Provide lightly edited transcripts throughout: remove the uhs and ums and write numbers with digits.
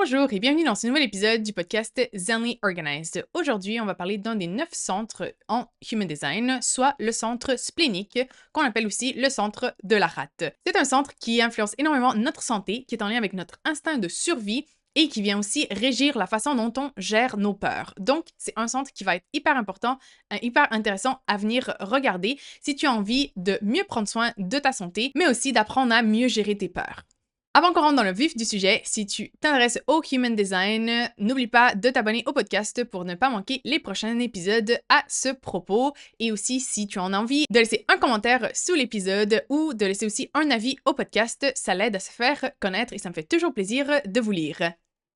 Bonjour et bienvenue dans ce nouvel épisode du podcast Zenly Organized. Aujourd'hui, on va parler d'un des 9 centres en Human Design, soit le centre splénique, qu'on appelle aussi le centre de la rate. C'est un centre qui influence énormément notre santé, qui est en lien avec notre instinct de survie et qui vient aussi régir la façon dont on gère nos peurs. Donc, c'est un centre qui va être hyper important, hyper intéressant à venir regarder si tu as envie de mieux prendre soin de ta santé, mais aussi d'apprendre à mieux gérer tes peurs. Avant qu'on rentre dans le vif du sujet, si tu t'intéresses au Human Design, n'oublie pas de t'abonner au podcast pour ne pas manquer les prochains épisodes à ce propos. Et aussi, si tu en as envie, de laisser un commentaire sous l'épisode ou de laisser aussi un avis au podcast, ça l'aide à se faire connaître et ça me fait toujours plaisir de vous lire.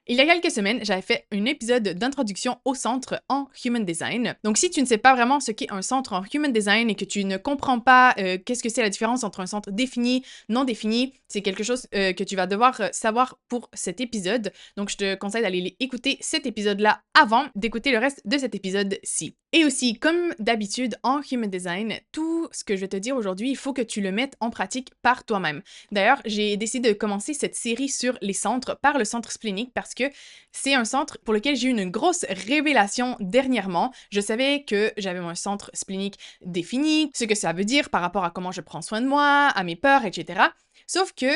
Il y a quelques semaines, j'avais fait un épisode d'introduction au centre en Human Design. Donc, si tu ne sais pas vraiment ce qu'est un centre en Human Design et que tu ne comprends pas qu'est-ce que c'est la différence entre un centre défini, non défini, c'est quelque chose que tu vas devoir savoir pour cet épisode. Donc, je te conseille d'aller écouter cet épisode-là avant d'écouter le reste de cet épisode-ci. Et aussi, comme d'habitude en Human Design, tout ce que je vais te dire aujourd'hui, il faut que tu le mettes en pratique par toi-même. D'ailleurs, j'ai décidé de commencer cette série sur les centres par le centre splénique parce que c'est un centre pour lequel j'ai eu une grosse révélation dernièrement. Je savais que j'avais mon centre splénique défini, ce que ça veut dire par rapport à comment je prends soin de moi, à mes peurs, etc. Sauf que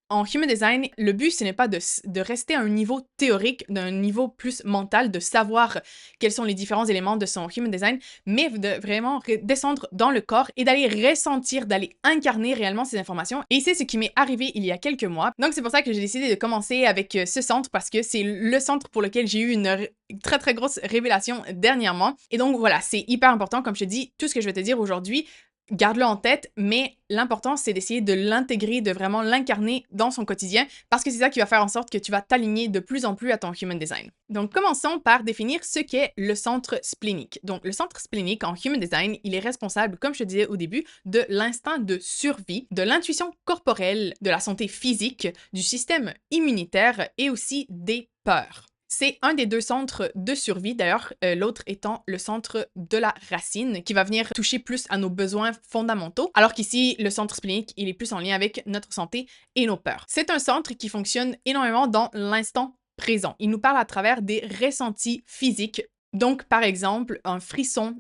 en Human Design, le but, ce n'est pas de rester à un niveau théorique, d'un niveau plus mental, de savoir quels sont les différents éléments de son Human Design, mais de vraiment descendre dans le corps et d'aller ressentir, d'aller incarner réellement ces informations. Et c'est ce qui m'est arrivé il y a quelques mois. Donc, c'est pour ça que j'ai décidé de commencer avec ce centre, parce que c'est le centre pour lequel j'ai eu une très, très grosse révélation dernièrement. Et donc, voilà, c'est hyper important. Comme je te dis, tout ce que je vais te dire aujourd'hui, garde-le en tête, mais l'important, c'est d'essayer de l'intégrer, de vraiment l'incarner dans son quotidien, parce que c'est ça qui va faire en sorte que tu vas t'aligner de plus en plus à ton Human Design. Donc, commençons par définir ce qu'est le centre splénique. Donc, le centre splénique en Human Design, il est responsable, comme je te disais au début, de l'instinct de survie, de l'intuition corporelle, de la santé physique, du système immunitaire et aussi des peurs. C'est un des deux centres de survie, d'ailleurs, l'autre étant le centre de la racine, qui va venir toucher plus à nos besoins fondamentaux, alors qu'ici, le centre splénique, il est plus en lien avec notre santé et nos peurs. C'est un centre qui fonctionne énormément dans l'instant présent. Il nous parle à travers des ressentis physiques. Donc, par exemple, un frisson,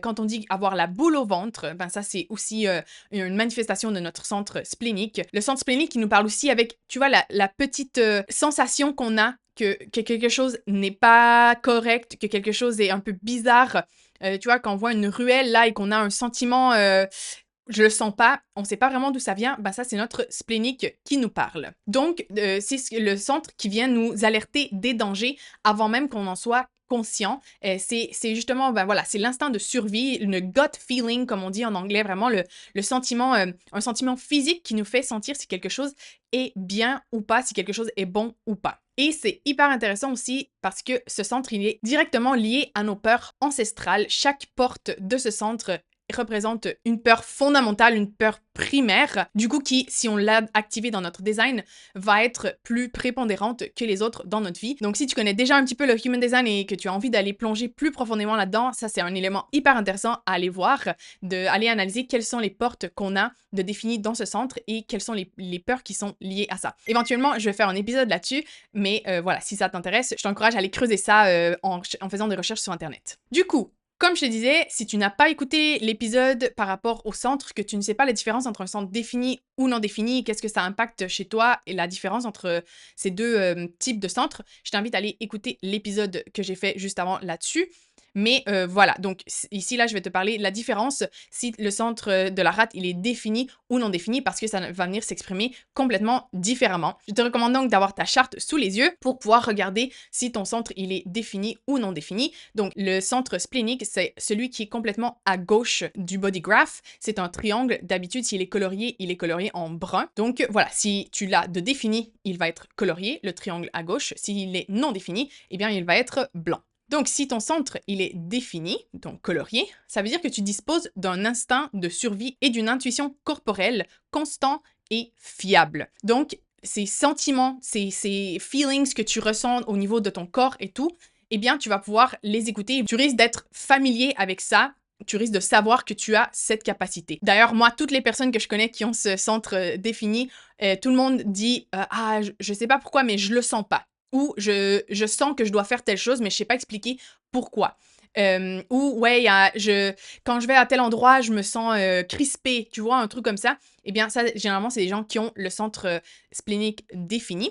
quand on dit avoir la boule au ventre, ben ça c'est aussi une manifestation de notre centre splénique. Le centre splénique, il nous parle aussi avec, tu vois, la petite sensation qu'on a que quelque chose n'est pas correct, que quelque chose est un peu bizarre. Tu vois, quand on voit une ruelle là et qu'on a un sentiment, je le sens pas, on sait pas vraiment d'où ça vient, ben ça c'est notre splénique qui nous parle. Donc, c'est le centre qui vient nous alerter des dangers avant même qu'on en soit conscient. C'est justement, ben voilà, c'est l'instinct de survie, une gut feeling, comme on dit en anglais, vraiment le sentiment, un sentiment physique qui nous fait sentir si quelque chose est bien ou pas, si quelque chose est bon ou pas. Et c'est hyper intéressant aussi parce que ce centre, il est directement lié à nos peurs ancestrales. Chaque porte de ce centre représente une peur fondamentale, une peur primaire, du coup qui, si on l'a activée dans notre design, va être plus prépondérante que les autres dans notre vie. Donc si tu connais déjà un petit peu le Human Design et que tu as envie d'aller plonger plus profondément là-dedans, ça c'est un élément hyper intéressant à aller voir, d'aller analyser quelles sont les portes qu'on a de définies dans ce centre et quelles sont les peurs qui sont liées à ça. Éventuellement, je vais faire un épisode là-dessus, mais voilà, si ça t'intéresse, je t'encourage à aller creuser ça en faisant des recherches sur Internet. Du coup, comme je te disais, si tu n'as pas écouté l'épisode par rapport au centre, que tu ne sais pas la différence entre un centre défini ou non défini, qu'est-ce que ça impacte chez toi et la différence entre ces deux types de centres, je t'invite à aller écouter l'épisode que j'ai fait juste avant là-dessus. Mais voilà, donc ici, là, je vais te parler de la différence si le centre de la rate, il est défini ou non défini, parce que ça va venir s'exprimer complètement différemment. Je te recommande donc d'avoir ta charte sous les yeux pour pouvoir regarder si ton centre, il est défini ou non défini. Donc, le centre splénique, c'est celui qui est complètement à gauche du body graph. C'est un triangle. D'habitude, s'il est colorié, il est colorié en brun. Donc, voilà, si tu l'as de défini, il va être colorié, le triangle à gauche. S'il est non défini, eh bien, il va être blanc. Donc, si ton centre, il est défini, donc colorié, ça veut dire que tu disposes d'un instinct de survie et d'une intuition corporelle constant et fiable. Donc, ces sentiments, ces feelings que tu ressens au niveau de ton corps et tout, eh bien, tu vas pouvoir les écouter. Tu risques d'être familier avec ça. Tu risques de savoir que tu as cette capacité. D'ailleurs, moi, toutes les personnes que je connais qui ont ce centre défini, tout le monde dit « Ah, je sais pas pourquoi, mais je le sens pas ». ou je sens que je dois faire telle chose, mais je sais pas expliquer pourquoi. Ou ouais, quand je vais à tel endroit, je me sens crispée, tu vois, un truc comme ça. Eh bien, ça, généralement, c'est des gens qui ont le centre splénique défini.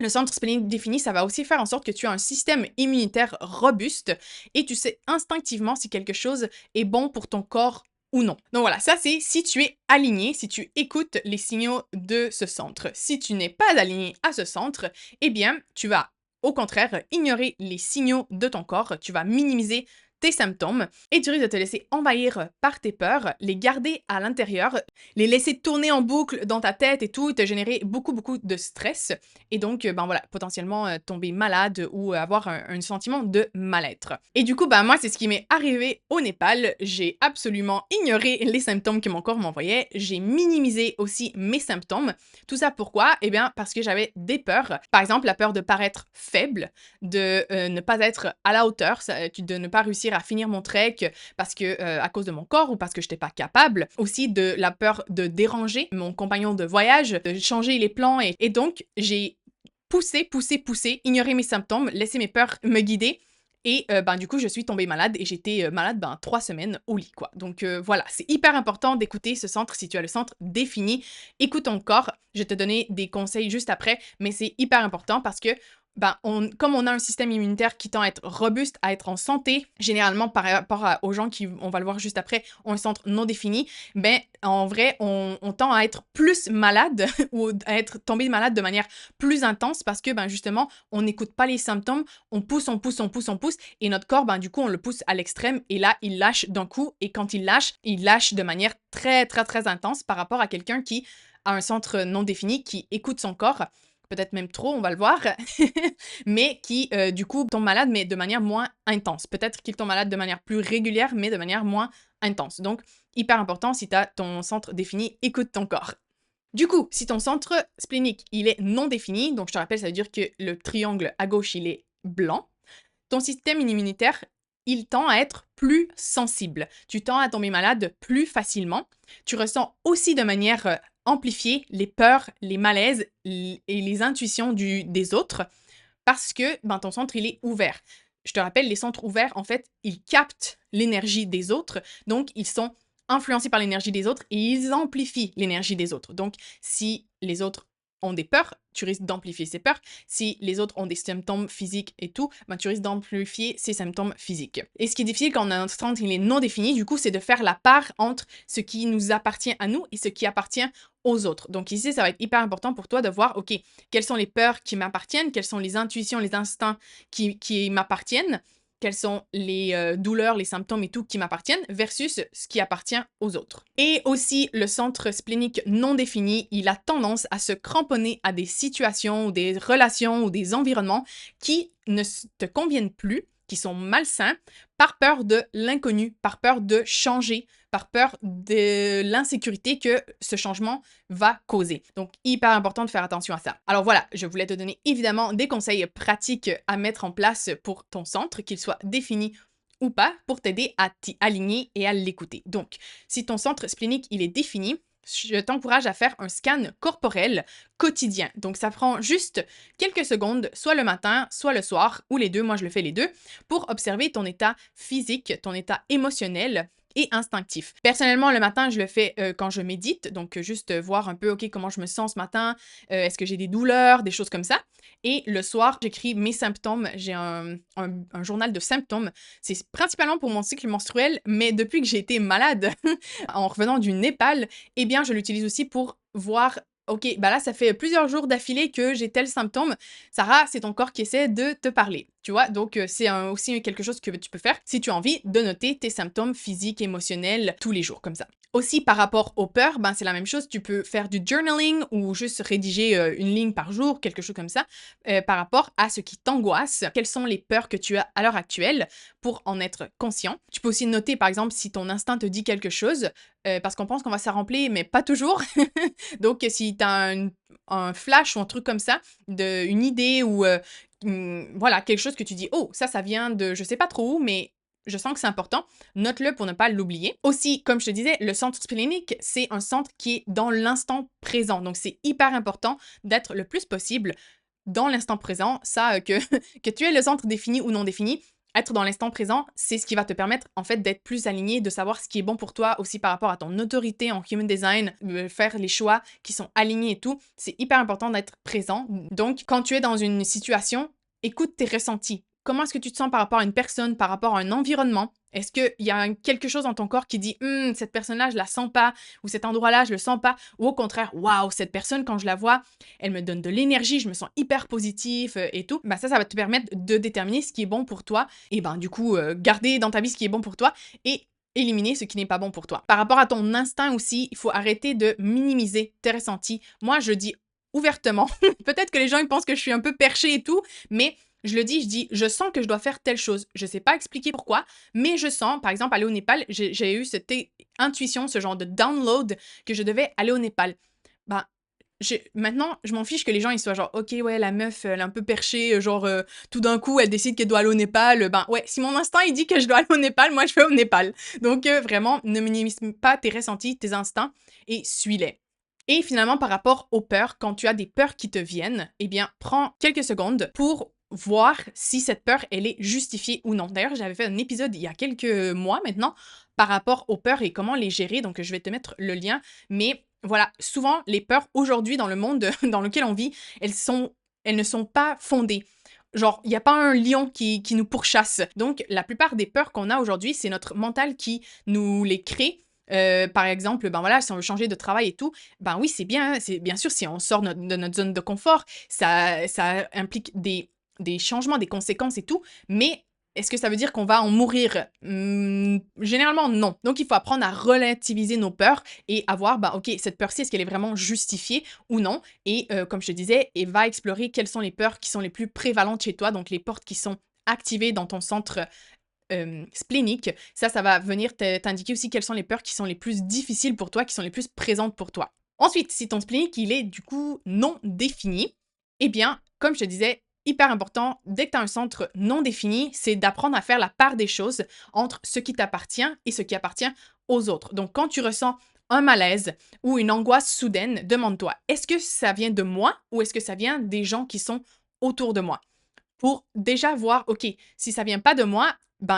Le centre splénique défini, ça va aussi faire en sorte que tu as un système immunitaire robuste et tu sais instinctivement si quelque chose est bon pour ton corps ou non. Donc voilà, ça c'est si tu es aligné, si tu écoutes les signaux de ce centre. Si tu n'es pas aligné à ce centre, eh bien, tu vas au contraire ignorer les signaux de ton corps, tu vas minimiser tes symptômes et tu risques de te laisser envahir par tes peurs, les garder à l'intérieur, les laisser tourner en boucle dans ta tête et tout, te générer beaucoup de stress et donc, ben voilà, potentiellement tomber malade ou avoir un sentiment de mal-être. Et du coup, ben moi, c'est ce qui m'est arrivé au Népal. J'ai absolument ignoré les symptômes que mon corps m'envoyait. J'ai minimisé aussi mes symptômes. Tout ça pourquoi? Eh bien, parce que j'avais des peurs. Par exemple, la peur de paraître faible, de ne pas être à la hauteur, de ne pas réussir à finir mon trek parce que à cause de mon corps ou parce que je n'étais pas capable. Aussi de la peur de déranger mon compagnon de voyage, de changer les plans et donc j'ai poussé, ignorer mes symptômes, laisser mes peurs me guider et ben, du coup, je suis tombée malade et j'étais, malade, ben, 3 semaines au lit, quoi. Donc voilà, c'est hyper important d'écouter ce centre si tu as le centre défini. Écoute ton corps. Je vais te donner des conseils juste après, mais c'est hyper important parce que, ben, comme on a un système immunitaire qui tend à être robuste, à être en santé, généralement par rapport aux gens qui, on va le voir juste après, ont un centre non défini, ben, en vrai, on tend à être plus malade ou à être tombé malade de manière plus intense parce que, ben, justement, on n'écoute pas les symptômes, on pousse et notre corps, ben, du coup, on le pousse à l'extrême et là, il lâche d'un coup et quand il lâche de manière très intense par rapport à quelqu'un qui a un centre non défini, qui écoute son corps, peut-être même trop, on va le voir, mais qui, du coup, tombe malade, mais de manière moins intense. Peut-être qu'il tombe malade de manière plus régulière, mais de manière moins intense. Donc, hyper important, si tu as ton centre défini, écoute ton corps. Du coup, si ton centre splénique, il est non défini, donc je te rappelle, ça veut dire que le triangle à gauche, il est blanc, ton système immunitaire, il tend à être plus sensible. Tu tends à tomber malade plus facilement. Tu ressens aussi de manière amplifiée les peurs, les malaises et les intuitions des autres parce que ben, ton centre, il est ouvert. Je te rappelle, les centres ouverts, en fait, ils captent l'énergie des autres, donc ils sont influencés par l'énergie des autres et ils amplifient l'énergie des autres. Donc, si les autres ont des peurs, tu risques d'amplifier ces peurs. Si les autres ont des symptômes physiques et tout, ben, tu risques d'amplifier ces symptômes physiques. Et ce qui est difficile quand on a un centre il est non défini, du coup, c'est de faire la part entre ce qui nous appartient à nous et ce qui appartient aux autres. Donc ici, ça va être hyper important pour toi de voir, OK, quelles sont les peurs qui m'appartiennent, quelles sont les intuitions, les instincts qui m'appartiennent, quelles sont les douleurs, les symptômes et tout qui m'appartiennent versus ce qui appartient aux autres. Et aussi, le centre splénique non défini, il a tendance à se cramponner à des situations ou des relations ou des environnements qui ne te conviennent plus, qui sont malsains, par peur de l'inconnu, par peur de changer, par peur de l'insécurité que ce changement va causer. Donc, hyper important de faire attention à ça. Alors voilà, je voulais te donner évidemment des conseils pratiques à mettre en place pour ton centre, qu'il soit défini ou pas, pour t'aider à t'y aligner et à l'écouter. Donc, si ton centre splénique, il est défini, je t'encourage à faire un scan corporel quotidien. Donc, ça prend juste quelques secondes, soit le matin, soit le soir, ou les deux, moi je le fais les deux, pour observer ton état physique, ton état émotionnel et instinctif. Personnellement, le matin, je le fais quand je médite, donc juste voir un peu, OK, comment je me sens ce matin, est-ce que j'ai des douleurs, des choses comme ça. Et le soir, j'écris mes symptômes, j'ai un journal de symptômes. C'est principalement pour mon cycle menstruel, mais depuis que j'ai été malade en revenant du Népal, eh bien, je l'utilise aussi pour voir OK, bah là, ça fait plusieurs jours d'affilée que j'ai tel symptôme. Sarah, c'est ton corps qui essaie de te parler. Tu vois, donc c'est aussi quelque chose que tu peux faire si tu as envie de noter tes symptômes physiques, émotionnels, tous les jours, comme ça. Aussi, par rapport aux peurs, ben, c'est la même chose. Tu peux faire du journaling ou juste rédiger une ligne par jour, quelque chose comme ça, par rapport à ce qui t'angoisse. Quelles sont les peurs que tu as à l'heure actuelle pour en être conscient. Tu peux aussi noter, par exemple, si ton instinct te dit quelque chose, parce qu'on pense qu'on va s'en remplir, mais pas toujours. Donc, si tu as un flash ou un truc comme ça, une idée ou voilà, quelque chose que tu dis, oh, ça vient de je sais pas trop où, mais je sens que c'est important, note-le pour ne pas l'oublier. Aussi, comme je te disais, le centre splénique, c'est un centre qui est dans l'instant présent. Donc, c'est hyper important d'être le plus possible dans l'instant présent, ça, que tu aies le centre défini ou non défini, être dans l'instant présent, c'est ce qui va te permettre, en fait, d'être plus aligné, de savoir ce qui est bon pour toi aussi par rapport à ton autorité en human design, faire les choix qui sont alignés et tout. C'est hyper important d'être présent. Donc, quand tu es dans une situation, écoute tes ressentis. Comment est-ce que tu te sens par rapport à une personne, par rapport à un environnement? Est-ce qu'il y a quelque chose dans ton corps qui dit cette personne-là, je la sens pas, ou cet endroit-là, je le sens pas, ou au contraire, waouh, cette personne, quand je la vois, elle me donne de l'énergie, je me sens hyper positif et tout. Ça va te permettre de déterminer ce qui est bon pour toi et du coup, garder dans ta vie ce qui est bon pour toi et éliminer ce qui n'est pas bon pour toi. Par rapport à ton instinct aussi, il faut arrêter de minimiser tes ressentis. Moi, je dis ouvertement, peut-être que les gens ils pensent que je suis un peu perchée et tout, mais je le dis, je sens que je dois faire telle chose. Je sais pas expliquer pourquoi, mais je sens, par exemple, aller au Népal, j'ai eu cette intuition, ce genre de download que je devais aller au Népal. Ben, maintenant, je m'en fiche que les gens ils soient genre, ok, ouais, la meuf, elle est un peu perchée, genre, tout d'un coup, elle décide qu'elle doit aller au Népal. Ouais, si mon instinct il dit que je dois aller au Népal, moi je vais au Népal. Donc, vraiment, ne minimise pas tes ressentis, tes instincts et suis-les. Et finalement, par rapport aux peurs, quand tu as des peurs qui te viennent, eh bien, prends quelques secondes pour voir si cette peur, elle est justifiée ou non. D'ailleurs, j'avais fait un épisode il y a quelques mois maintenant par rapport aux peurs et comment les gérer, donc je vais te mettre le lien. Mais voilà, souvent, les peurs aujourd'hui dans le monde dans lequel on vit, elles ne sont pas fondées. Genre, il n'y a pas un lion qui nous pourchasse. Donc, la plupart des peurs qu'on a aujourd'hui, c'est notre mental qui nous les crée. Par exemple, si on veut changer de travail et tout, oui, c'est bien, hein, c'est bien sûr si on sort de notre zone de confort, ça implique des changements, des conséquences et tout, mais est-ce que ça veut dire qu'on va en mourir? Généralement, non. Donc, il faut apprendre à relativiser nos peurs et à voir, OK, cette peur-ci, est-ce qu'elle est vraiment justifiée ou non? Et comme je te disais, et va explorer quelles sont les peurs qui sont les plus prévalentes chez toi, donc les portes qui sont activées dans ton centre splénique. Ça va venir t'indiquer aussi quelles sont les peurs qui sont les plus difficiles pour toi, qui sont les plus présentes pour toi. Ensuite, si ton splénique, il est du coup non défini, eh bien, comme je te disais, hyper important, dès que tu as un centre non défini, c'est d'apprendre à faire la part des choses entre ce qui t'appartient et ce qui appartient aux autres. Donc, quand tu ressens un malaise ou une angoisse soudaine, demande-toi, est-ce que ça vient de moi ou est-ce que ça vient des gens qui sont autour de moi? Pour déjà voir, OK, si ça vient pas de moi,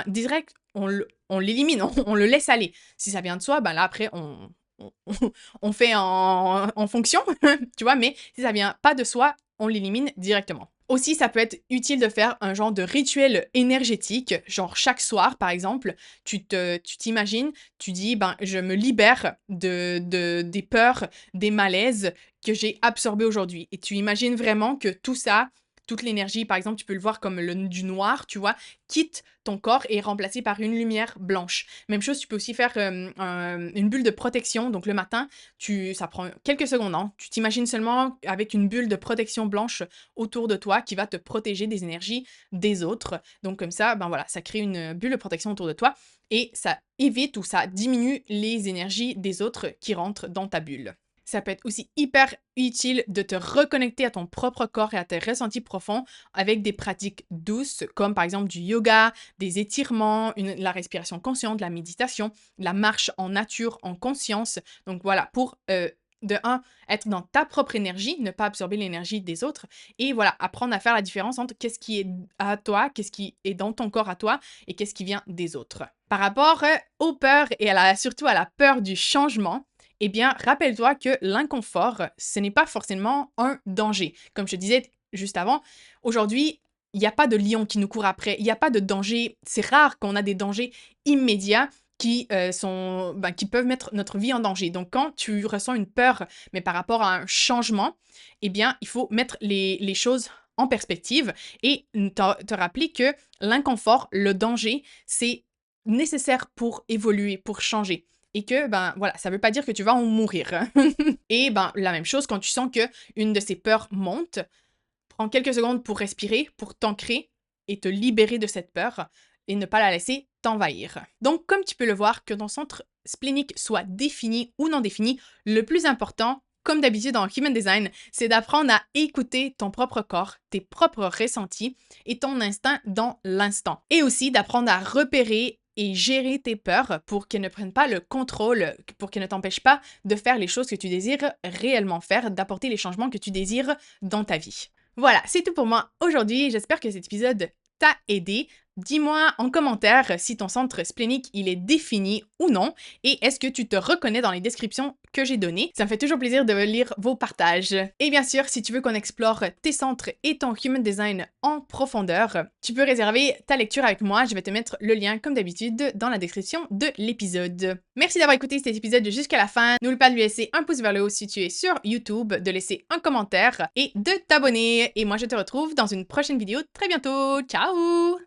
direct, on l'élimine, on le laisse aller. Si ça vient de soi, là, après, on on fait en fonction, tu vois? Mais si ça vient pas de soi, on l'élimine directement. Aussi, ça peut être utile de faire un genre de rituel énergétique, genre chaque soir, par exemple, tu t'imagines, tu dis: je me libère des peurs, des malaises que j'ai absorbés aujourd'hui» et tu imagines vraiment que tout ça, toute l'énergie, par exemple, tu peux le voir comme du noir, tu vois, quitte ton corps et est remplacé par une lumière blanche. Même chose, tu peux aussi faire une bulle de protection. Donc le matin, ça prend quelques secondes, hein. Tu t'imagines seulement avec une bulle de protection blanche autour de toi qui va te protéger des énergies des autres. Donc comme ça, ça crée une bulle de protection autour de toi et ça évite ou ça diminue les énergies des autres qui rentrent dans ta bulle. Ça peut être aussi hyper utile de te reconnecter à ton propre corps et à tes ressentis profonds avec des pratiques douces, comme par exemple du yoga, des étirements, la respiration consciente, la méditation, la marche en nature, en conscience. Donc voilà, pour de un, être dans ta propre énergie, ne pas absorber l'énergie des autres, et voilà, apprendre à faire la différence entre qu'est-ce qui est à toi, qu'est-ce qui est dans ton corps à toi, et qu'est-ce qui vient des autres. Par rapport aux peurs et surtout à la peur du changement, eh bien, rappelle-toi que l'inconfort, ce n'est pas forcément un danger. Comme je te disais juste avant, aujourd'hui, il n'y a pas de lion qui nous court après, il n'y a pas de danger. C'est rare qu'on a des dangers immédiats qui peuvent mettre notre vie en danger. Donc, quand tu ressens une peur, mais par rapport à un changement, eh bien, il faut mettre les choses en perspective et te rappeler que l'inconfort, le danger, c'est nécessaire pour évoluer, pour changer et que, ça veut pas dire que tu vas en mourir. Et la même chose, quand tu sens que une de ces peurs monte, prends quelques secondes pour respirer, pour t'ancrer et te libérer de cette peur et ne pas la laisser t'envahir. Donc, comme tu peux le voir, que ton centre splénique soit défini ou non défini, le plus important, comme d'habitude dans Human Design, c'est d'apprendre à écouter ton propre corps, tes propres ressentis et ton instinct dans l'instant. Et aussi d'apprendre à repérer et gérer tes peurs pour qu'elles ne prennent pas le contrôle, pour qu'elles ne t'empêchent pas de faire les choses que tu désires réellement faire, d'apporter les changements que tu désires dans ta vie. Voilà, c'est tout pour moi aujourd'hui. J'espère que cet épisode t'a aidé. Dis-moi en commentaire si ton centre splénique il est défini ou non et est-ce que tu te reconnais dans les descriptions que j'ai données. Ça me fait toujours plaisir de lire vos partages. Et bien sûr, si tu veux qu'on explore tes centres et ton human design en profondeur, tu peux réserver ta lecture avec moi. Je vais te mettre le lien comme d'habitude dans la description de l'épisode. Merci d'avoir écouté cet épisode jusqu'à la fin. N'oublie pas de lui laisser un pouce vers le haut si tu es sur YouTube, de laisser un commentaire et de t'abonner. Et moi, je te retrouve dans une prochaine vidéo très bientôt. Ciao!